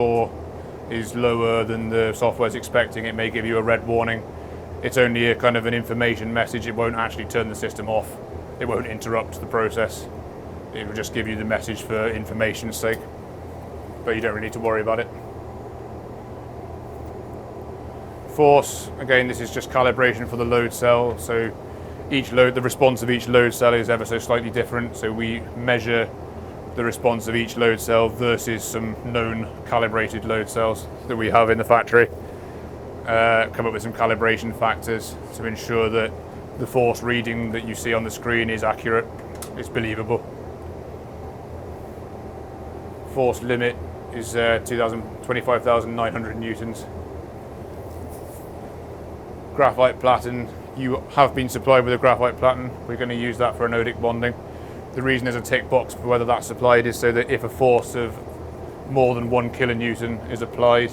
or is lower than the software's expecting, it may give you a red warning. It's only a kind of an information message. It won't actually turn the system off. It won't interrupt the process. It will just give you the message for information's sake, but you don't really need to worry about it. Force, again, this is just calibration for the load cell. So each load, the response of each load cell is ever so slightly different. So we measure the response of each load cell versus some known calibrated load cells that we have in the factory. Come up with some calibration factors to ensure that the force reading that you see on the screen is accurate, it's believable. Force limit is 25,900 newtons. Graphite platen, you have been supplied with a graphite platen. We're going to use that for anodic bonding. The reason there's a tick box for whether that's supplied is so that if a force of more than 1 kilonewton is applied,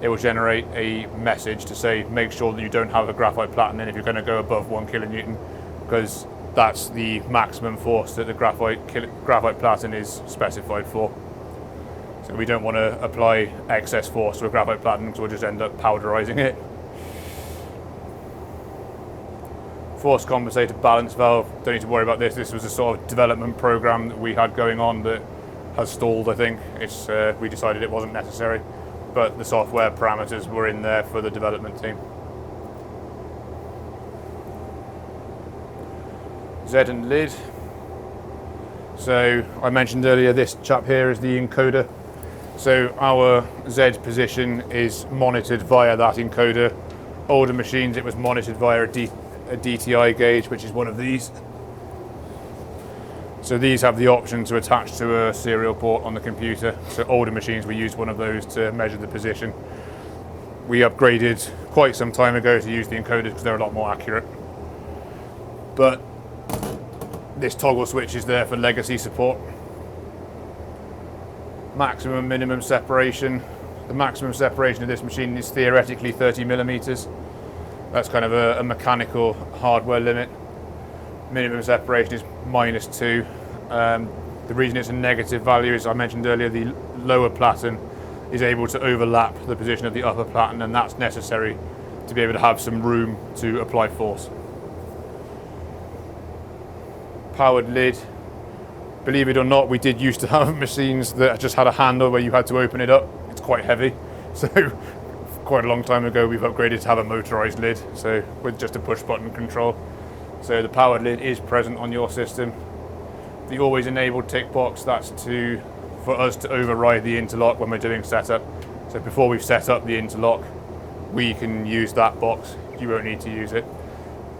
it will generate a message to say make sure that you don't have a graphite platen in if you're going to go above 1 kilonewton, because that's the maximum force that the graphite platen is specified for. So we don't want to apply excess force to a graphite platen because we'll just end up powderizing it. Force compensated balance valve, don't need to worry about this. This was a sort of development program that we had going on that has stalled, I think. We decided it wasn't necessary, but the software parameters were in there for the development team. Z and lid. So I mentioned earlier, this chap here is the encoder. So our Z position is monitored via that encoder. Older machines, it was monitored via a DTI gauge, which is one of these. So these have the option to attach to a serial port on the computer. So older machines, we used one of those to measure the position. We upgraded quite some time ago to use the encoders because they're a lot more accurate. But this toggle switch is there for legacy support. Maximum, minimum separation. The maximum separation of this machine is theoretically 30 millimeters. That's kind of a mechanical hardware limit. Minimum separation is -2. The reason it's a negative value is, I mentioned earlier, the lower platen is able to overlap the position of the upper platen, and that's necessary to be able to have some room to apply force. Powered lid. Believe it or not, we did used to have machines that just had a handle where you had to open it up. It's quite heavy, so quite a long time ago we've upgraded to have a motorized lid, so with just a push button control. So the powered lid is present on your system. The always enabled tick box, that's for us to override the interlock when we're doing setup. So before we've set up the interlock, we can use that box. You won't need to use it.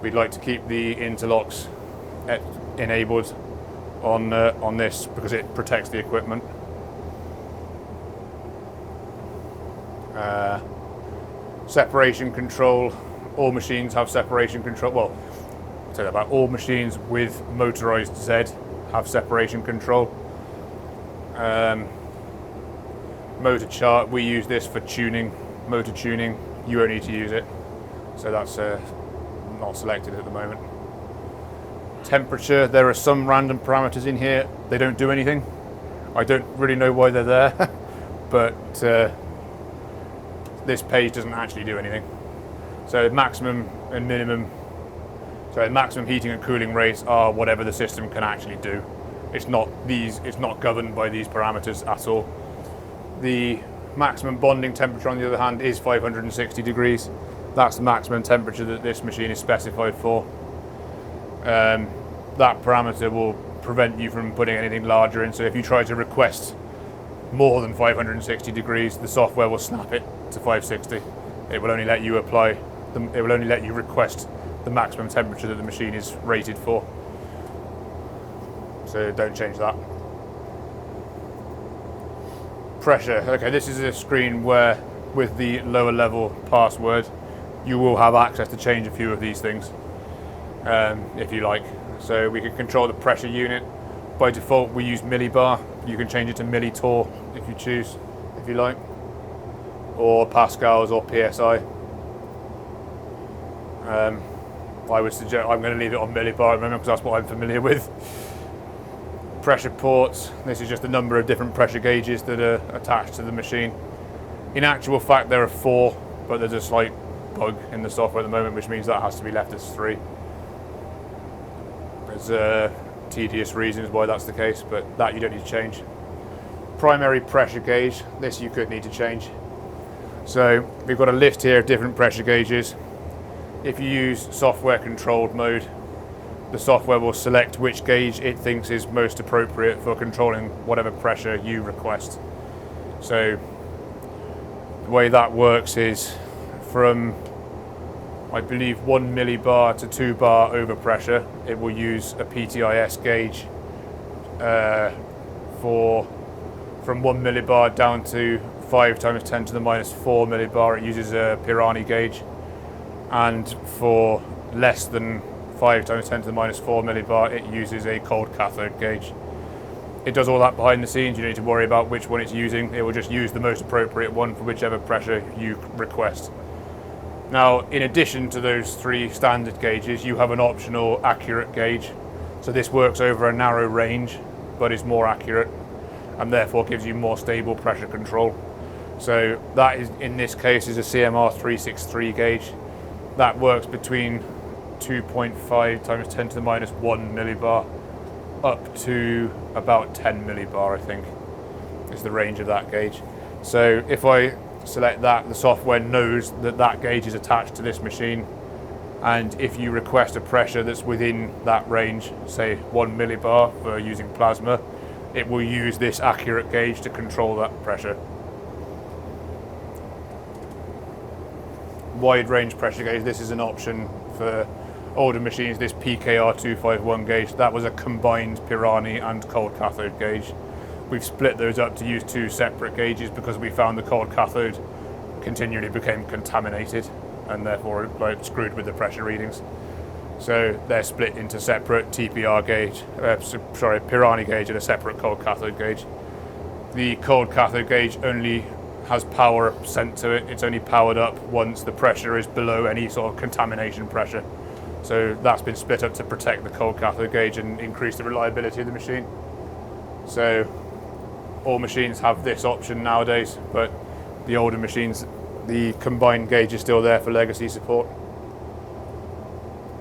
We'd like to keep the interlocks enabled on this because it protects the equipment. Separation control. All machines have separation control. Well, I'll tell you about all machines with motorized Z have separation control. Motor chart, we use this for tuning, motor tuning. You won't need to use it, so that's not selected at the moment. Temperature, there are some random parameters in here. They don't do anything. I don't really know why they're there, but this page doesn't actually do anything. So maximum and minimum, maximum heating and cooling rates are whatever the system can actually do. It's not governed by these parameters at all. The maximum bonding temperature, on the other hand, is 560 degrees. That's the maximum temperature that this machine is specified for. That parameter will prevent you from putting anything larger in. So if you try to request more than 560 degrees, the software will snap it to 560. It will only let you request the maximum temperature that the machine is rated for. So don't change that. Pressure. Okay, this is a screen where with the lower level password, you will have access to change a few of these things if you like. So we can control the pressure unit. By default, we use millibar. You can change it to millitorr if you choose, if you like, or pascals or PSI. I would suggest, I'm going to leave it on millibar at the moment because that's what I'm familiar with. Pressure ports, this is just the number of different pressure gauges that are attached to the machine. In actual fact there are 4, but there's a slight bug in the software at the moment, which means that has to be left as 3. There's tedious reasons why that's the case, but that you don't need to change. Primary pressure gauge, this you could need to change. So we've got a list here of different pressure gauges. If you use software controlled mode, the software will select which gauge it thinks is most appropriate for controlling whatever pressure you request. So the way that works is from, I believe, 1 millibar to 2 bar overpressure, it will use a PTIS gauge from 1 millibar down to 5 times 10 to the minus 4 millibar, it uses a Pirani gauge. And for less than 5 times 10 to the minus 4 millibar, it uses a cold cathode gauge. It does all that behind the scenes, you don't need to worry about which one it's using, it will just use the most appropriate one for whichever pressure you request. Now, in addition to those 3 standard gauges, you have an optional accurate gauge. So this works over a narrow range, but is more accurate, and therefore gives you more stable pressure control. So that is, in this case, is a CMR 363 gauge. That works between 2.5 times 10 to the minus 1 millibar up to about 10 millibar, I think, is the range of that gauge. So if I select that, the software knows that that gauge is attached to this machine, and if you request a pressure that's within that range, say 1 millibar for using plasma, it will use this accurate gauge to control that pressure. Wide range pressure gauge, this is an option for older machines, this PKR 251 gauge. That was a combined Pirani and cold cathode gauge. We've split those up to use 2 separate gauges because we found the cold cathode continually became contaminated and therefore screwed with the pressure readings. So they're split into separate TPR gauge, Pirani gauge and a separate cold cathode gauge. The cold cathode gauge only has power sent to it. It's only powered up once the pressure is below any sort of contamination pressure. So that's been split up to protect the cold cathode gauge and increase the reliability of the machine. So all machines have this option nowadays, but the older machines, the combined gauge is still there for legacy support.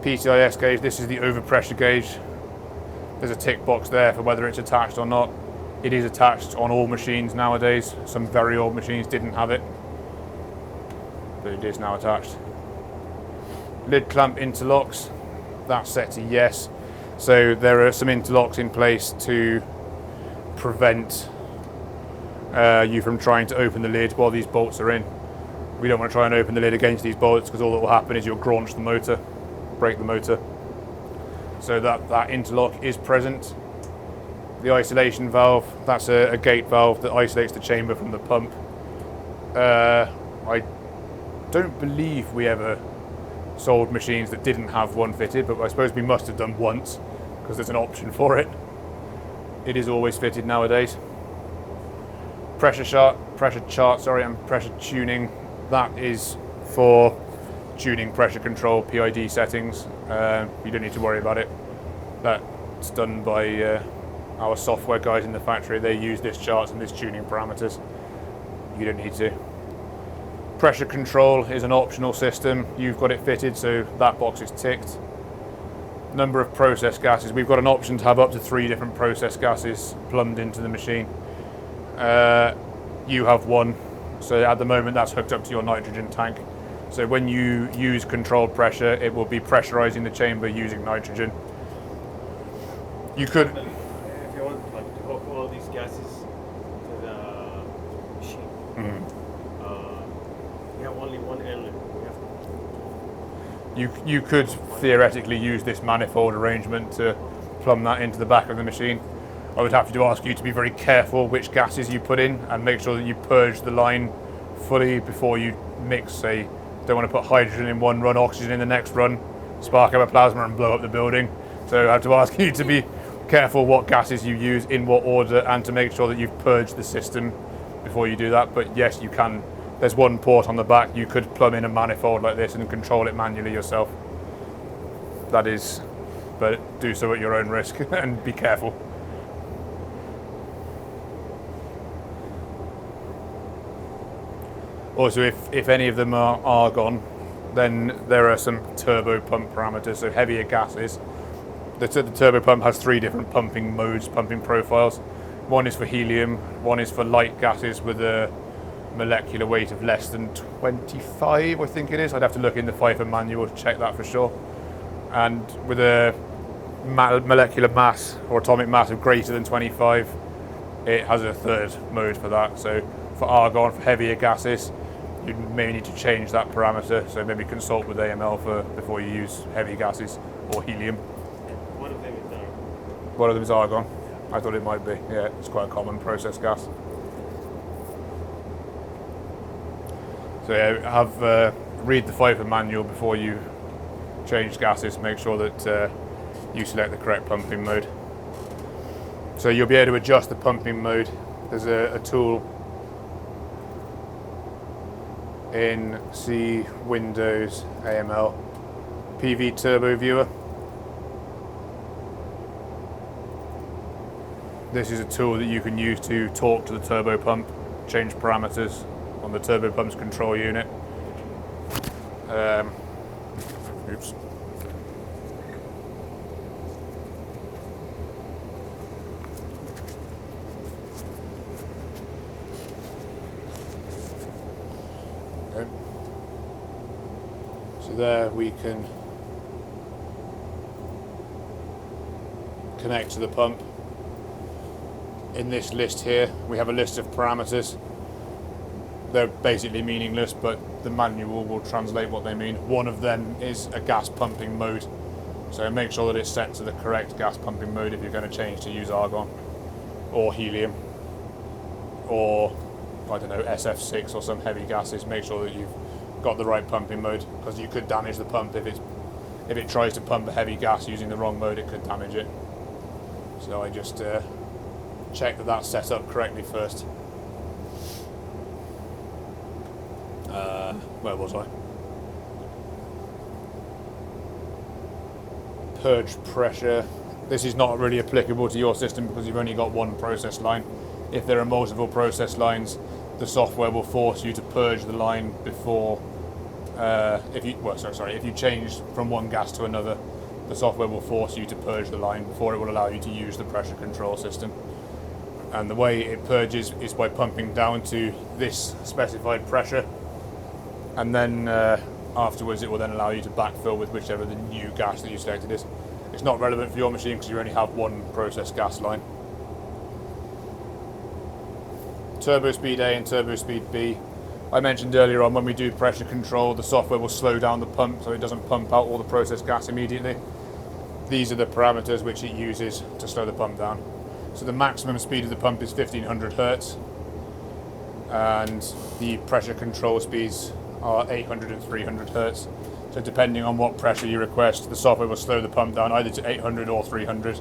PTIS gauge, this is the overpressure gauge. There's a tick box there for whether it's attached or not. It is attached on all machines nowadays. Some very old machines didn't have it, but it is now attached. Lid clamp interlocks, that's set to yes. So there are some interlocks in place to prevent you from trying to open the lid while these bolts are in. We don't want to try and open the lid against these bolts because all that will happen is you'll graunch the motor, break the motor. So that interlock is present. The isolation valve, that's a gate valve that isolates the chamber from the pump. I don't believe we ever sold machines that didn't have one fitted, but I suppose we must have done once because there's an option for it. It is always fitted nowadays. Pressure chart, and pressure tuning. That is for tuning pressure control PID settings. You don't need to worry about it. That's done by our software guys in the factory. They use this chart and this tuning parameters. You don't need to. Pressure control is an optional system. You've got it fitted, so that box is ticked. Number of process gases. We've got an option to have up to 3 different process gases plumbed into the machine. You have 1, so at the moment that's hooked up to your nitrogen tank. So when you use controlled pressure, it will be pressurizing the chamber using nitrogen. You could, if you want to hook all these gases to the machine, you have only one inlet. you could theoretically use this manifold arrangement to plumb that into the back of the machine. I would have to ask you to be very careful which gases you put in and make sure that you purge the line fully before you mix. Say, don't want to put hydrogen in one run, oxygen in the next run, spark up a plasma and blow up the building. So I have to ask you to be careful what gases you use, in what order, and to make sure that you've purged the system before you do that. But yes, you can. There's one port on the back. You could plumb in a manifold like this and control it manually yourself. That is, but do so at your own risk and be careful. Also, if any of them are argon, then there are some turbo pump parameters, so heavier gases. The turbo pump has 3 different pumping modes, pumping profiles. One is for helium, one is for light gases with a molecular weight of less than 25, I think it is. I'd have to look in the FIFO manual to check that for sure. And with a molecular mass or atomic mass of greater than 25, it has a 3rd mode for that. So for argon, for heavier gases, you may need to change that parameter. So maybe consult with AML before you use heavy gases or helium. One of them is argon. One of them is argon. I thought it might be. Yeah, it's quite a common process gas. So yeah, read the FIFO manual before you change gases. Make sure that you select the correct pumping mode. So you'll be able to adjust the pumping mode. There's a tool in C, Windows, AML, PVTurboViewer. This is a tool that you can use to talk to the turbo pump, change parameters on the turbo pump's control unit. Oops. Okay. So there we can connect to the pump. In this list here, we have a list of parameters. They're basically meaningless, but the manual will translate what they mean. One of them is a gas pumping mode. So make sure that it's set to the correct gas pumping mode if you're going to change to use argon or helium or, I don't know, SF6 or some heavy gases. Make sure that you've got the right pumping mode, because you could damage the pump if it tries to pump a heavy gas using the wrong mode. It could damage it. So I just check that that's set up correctly first. Where was I? Purge pressure. This is not really applicable to your system because you've only got one process line. If there are multiple process lines, the software will force you to purge the line before. If you change from one gas to another, the software will force you to purge the line before it will allow you to use the pressure control system. And the way it purges is by pumping down to this specified pressure, and then afterwards it will then allow you to backfill with whichever the new gas that you selected is. It's not relevant for your machine because you only have one process gas line. Turbo speed A and turbo speed B. I mentioned earlier on, when we do pressure control, the software will slow down the pump so it doesn't pump out all the process gas immediately. These are the parameters which it uses to slow the pump down. So the maximum speed of the pump is 1500 Hertz, and the pressure control speeds are 800 and 300 Hertz. So depending on what pressure you request, the software will slow the pump down either to 800 or 300,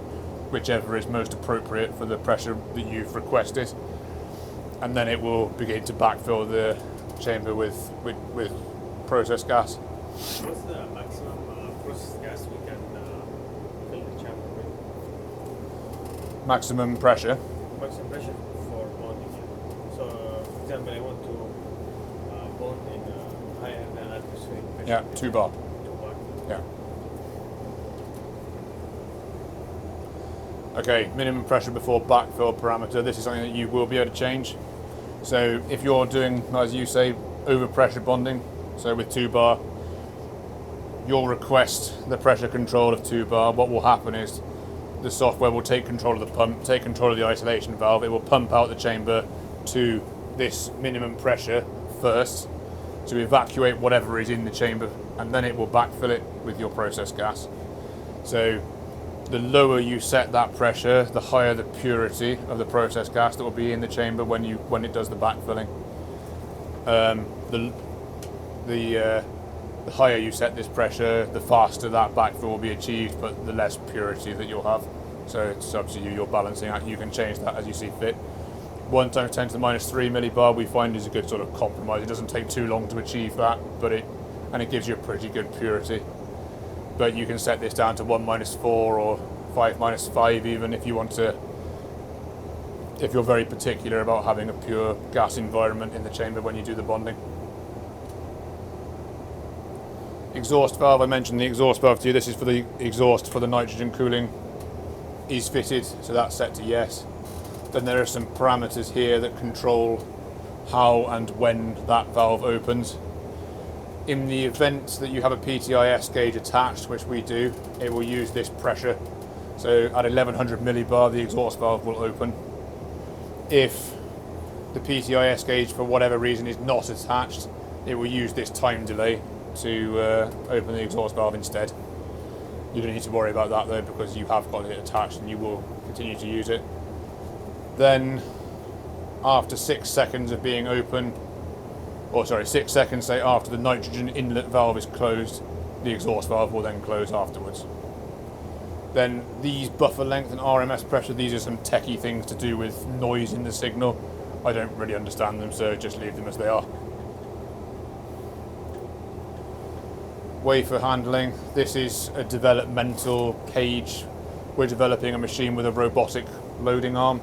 whichever is most appropriate for the pressure that you've requested. And then it will begin to backfill the chamber with process gas. What's the maximum process gas we can fill the chamber with? Maximum pressure. Maximum pressure for bonding. So, for example, I want to bond in higher than atmospheric pressure. Yeah, 2 bar. 2 bar. Yeah. Okay, minimum pressure before backfill parameter. This is something that you will be able to change. So if you're doing, as you say, overpressure bonding, so with 2 bar, you'll request the pressure control of 2 bar. What will happen is the software will take control of the pump, take control of the isolation valve. It will pump out the chamber to this minimum pressure first to evacuate whatever is in the chamber, and then it will backfill it with your process gas. So the lower you set that pressure, the higher the purity of the process gas that will be in the chamber when it does the backfilling. The higher you set this pressure, the faster that backfill will be achieved, but the less purity that you'll have. So it's up to you. You're balancing out. You can change that as you see fit. 1 times 10 to the minus 3 millibar we find is a good sort of compromise. It doesn't take too long to achieve that, but it gives you a pretty good purity. But you can set this down to 1 minus 4 or 5 minus 5 even if you want to, if you're very particular about having a pure gas environment in the chamber when you do the bonding. Exhaust valve, I mentioned the exhaust valve to you. This is for the exhaust for the nitrogen cooling is fitted, so that's set to yes. Then there are some parameters here that control how and when that valve opens. In the event that you have a PTIS gauge attached, which we do, it will use this pressure. So at 1100 millibar, the exhaust valve will open. If the PTIS gauge, for whatever reason, is not attached, it will use this time delay to open the exhaust valve instead. You don't need to worry about that though, because you have got it attached and you will continue to use it. Then after 6 seconds of being open, 6 seconds say after the nitrogen inlet valve is closed, the exhaust valve will then close afterwards. Then these buffer length and RMS pressure, these are some techie things to do with noise in the signal. I don't really understand them, so just leave them as they are. Wafer handling, this is a developmental cage. We're developing a machine with a robotic loading arm.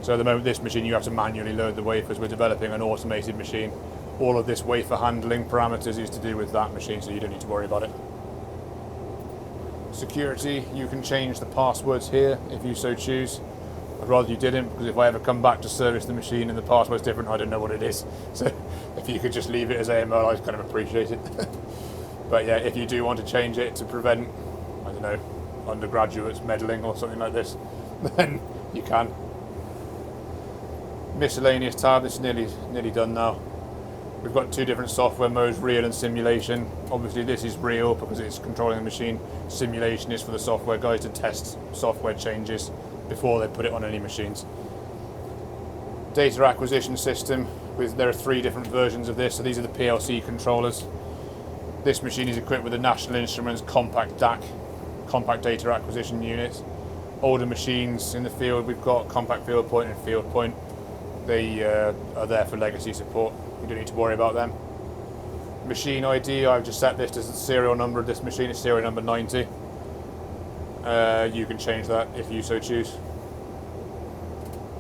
So at the moment this machine you have to manually load the wafers. We're developing an automated machine. All of this wafer handling parameters is to do with that machine, so you don't need to worry about it. Security, you can change the passwords here if you so choose. I'd rather you didn't, because if I ever come back to service the machine and the password's different, I don't know what it is. So if you could just leave it as AML, I'd kind of appreciate it. But yeah, if you do want to change it to prevent, I don't know, undergraduates meddling or something like this, then you can. Miscellaneous tab, it's nearly done now. We've got two different software modes, real and simulation. Obviously this is real because it's controlling the machine. Simulation is for the software guys to test software changes before they put it on any machines. Data acquisition system, there are 3 different versions of this. So these are the PLC controllers. This machine is equipped with the National Instruments compact DAC, compact data acquisition unit. Older machines in the field, we've got compact field point and field point. They are there for legacy support. You don't need to worry about them. Machine ID, I've just set this as the serial number of this machine. It's serial number 90. You can change that if you so choose.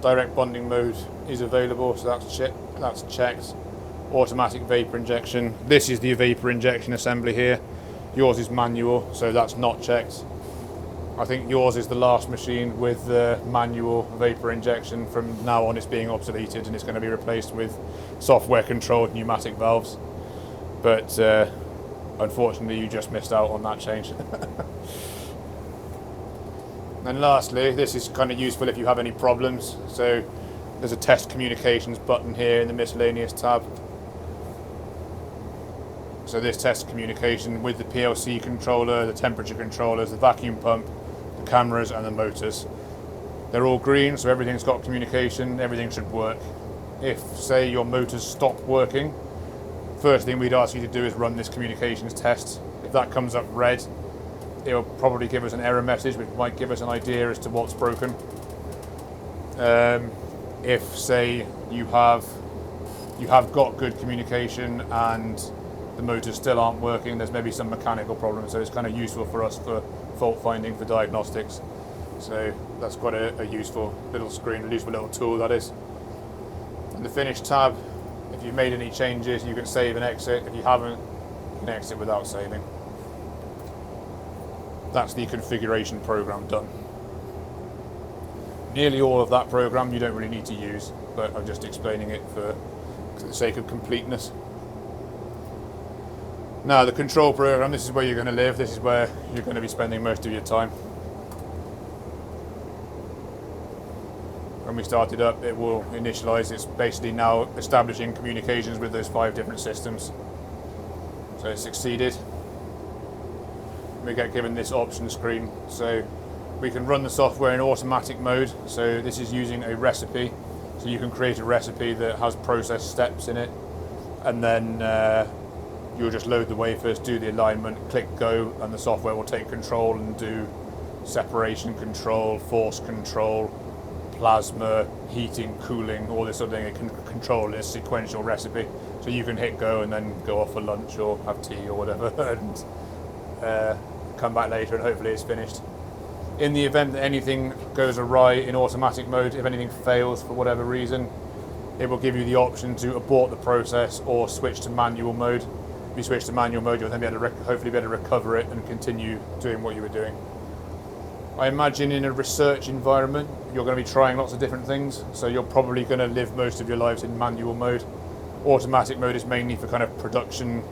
Direct bonding mode is available, so that's checked. Automatic vapor injection. This is the vapor injection assembly here. Yours is manual, so that's not checked. I think yours is the last machine with the manual vapor injection. From now on it's being obsoleted and it's going to be replaced with software controlled pneumatic valves. But unfortunately you just missed out on that change. And lastly, this is kind of useful if you have any problems. So there's a test communications button here in the miscellaneous tab. So this tests communication with the PLC controller, the temperature controllers, the vacuum pump, the cameras and the motors. They're all green, so everything's got communication, everything should work. If, say, your motors stop working, first thing we'd ask you to do is run this communications test. If that comes up red, it'll probably give us an error message, which might give us an idea as to what's broken. If, say, you have got good communication and the motors still aren't working, there's maybe some mechanical problem, so it's kind of useful for us for fault finding for diagnostics. So that's quite a useful little screen, a useful little tool that is. And the finish tab, if you've made any changes you can save and exit. If you haven't, you can exit without saving. That's the configuration program done. Nearly all of that program you don't really need to use, but I'm just explaining it for the sake of completeness. Now the control program, this is where you're going to live, this is where you're going to be spending most of your time. When we start it up, it will initialize. It's basically now establishing communications with those 5 different systems. So it's succeeded. We get given this option screen. So we can run the software in automatic mode. So this is using a recipe. So you can create a recipe that has process steps in it. And then you'll just load the wafers, do the alignment, click go, and the software will take control and do separation control, force control, plasma, heating, cooling, all this sort of thing. It can control this sequential recipe. So you can hit go and then go off for lunch or have tea or whatever and come back later and hopefully it's finished. In the event that anything goes awry in automatic mode, if anything fails for whatever reason, it will give you the option to abort the process or switch to manual mode. be switched to manual mode, you'll then be able to hopefully be able to recover it and continue doing what you were doing. I imagine in a research environment, you're going to be trying lots of different things, so you're probably going to live most of your lives in manual mode. Automatic mode is mainly for kind of production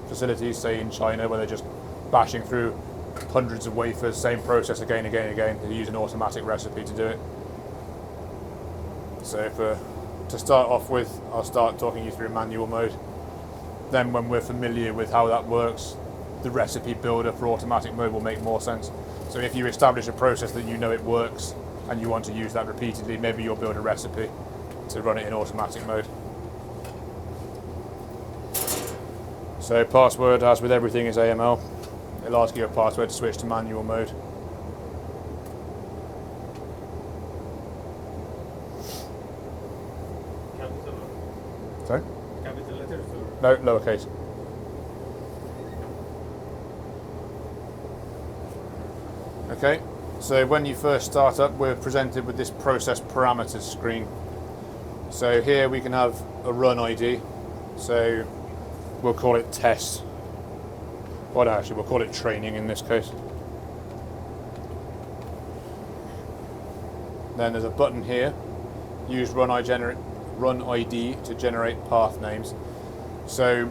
facilities, say in China, where they're just bashing through hundreds of wafers, same process again, again. They use an automatic recipe to do it. So to start off with, I'll start talking you through manual mode. Then when we're familiar with how that works, the recipe builder for automatic mode will make more sense. So if you establish a process that you know it works and you want to use that repeatedly, maybe you'll build a recipe to run it in automatic mode. So password, as with everything, is AML. It'll ask you a password to switch to manual mode. Capital or Sorry? capital letters or? No, lowercase. Okay, so when you first start up, we're presented with this process parameters screen. So here we can have a run ID. So we'll call it test. Well, actually, we'll call it training in this case. Then there's a button here. Use run ID to generate path names. So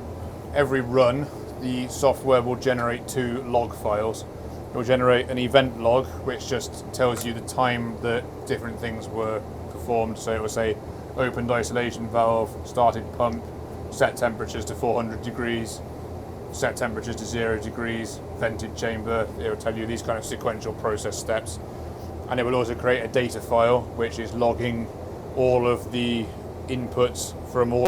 every run, the software will generate 2 log files. It will generate an event log, which just tells you the time that different things were performed. So it will say opened isolation valve, started pump, set temperatures to 400 degrees, set temperatures to 0 degrees, vented chamber. It will tell you these kind of sequential process steps. And it will also create a data file, which is logging all of the inputs from all